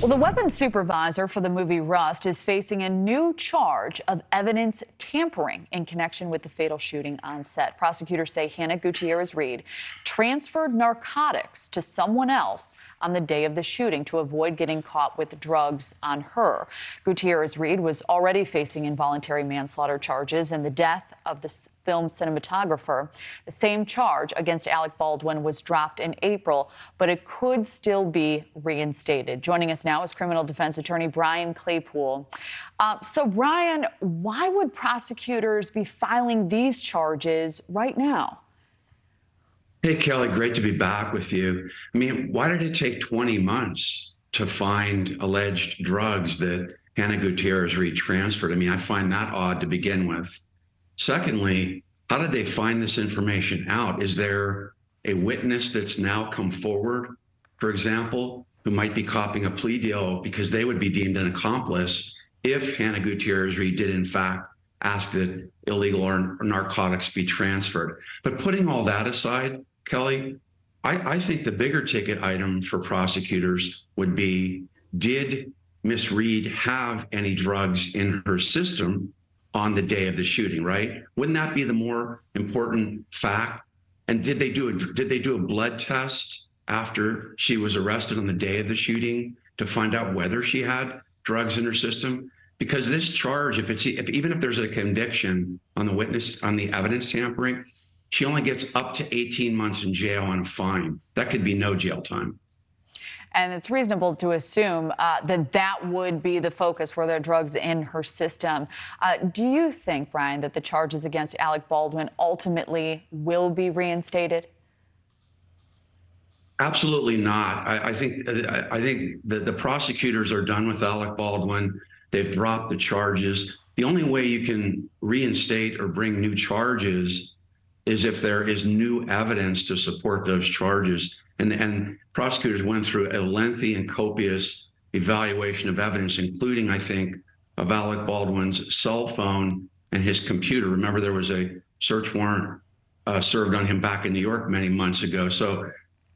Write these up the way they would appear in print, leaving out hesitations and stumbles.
Well, the weapons supervisor for the movie Rust is facing a new charge of evidence tampering in connection with the fatal shooting on set. Prosecutors say Hannah Gutierrez-Reed transferred narcotics to someone else on the day of the shooting to avoid getting caught with drugs on her. Gutierrez-Reed was already facing involuntary manslaughter charges in the death of the film cinematographer. The same charge against Alec Baldwin was dropped in April, but it could still be reinstated. Joining us now is criminal defense attorney Brian Claypool. So, Brian, why would prosecutors be filing these charges right now? Hey, Kelly, great to be back with you. I mean, why did it take 20 months to find alleged drugs that Hannah Gutierrez-Reed transferred? I mean, I find that odd to begin with. Secondly, how did they find this information out? Is there a witness that's now come forward, for example, who might be copying a plea deal because they would be deemed an accomplice if Hannah Gutierrez-Reed did, in fact, ask that illegal or narcotics be transferred? But putting all that aside, Kelly, I think the bigger ticket item for prosecutors would be, did Miss Reed have any drugs in her system on the day of the shooting, right? Wouldn't that be the more important fact? And did they do a blood test after she was arrested on the day of the shooting to find out whether she had drugs in her system? Because this charge, even if there's a conviction on the evidence tampering, she only gets up to 18 months in jail and a fine. That could be no jail time. And it's reasonable to assume that would be the focus, were there drugs in her system. Do you think, Brian, that the charges against Alec Baldwin ultimately will be reinstated? Absolutely not. I think the prosecutors are done with Alec Baldwin. They've dropped the charges. The only way you can reinstate or bring new charges is if there is new evidence to support those charges. And prosecutors went through a lengthy and copious evaluation of evidence, including, I think, of Alec Baldwin's cell phone and his computer. Remember, there was a search warrant served on him back in New York many months ago. So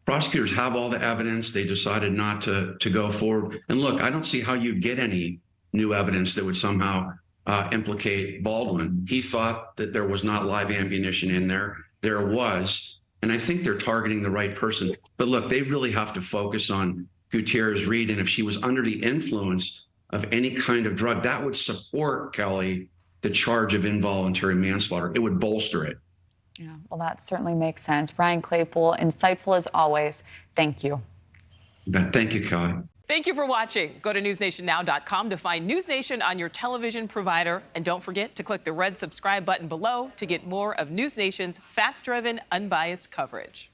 prosecutors have all the evidence. They decided not to go forward. And look, I don't see how you get any new evidence that would somehow implicate Baldwin. He thought that there was not live ammunition in there. There was. And I think they're targeting the right person. But look, they really have to focus on Gutierrez-Reed. And if she was under the influence of any kind of drug, that would support, Kelly, the charge of involuntary manslaughter. It would bolster it. Yeah, well, that certainly makes sense. Brian Claypool, insightful as always. Thank you. Thank you, Kelly. Thank you for watching. Go to newsnationnow.com to find News Nation on your television provider. And don't forget to click the red subscribe button below to get more of News Nation's fact-driven, unbiased coverage.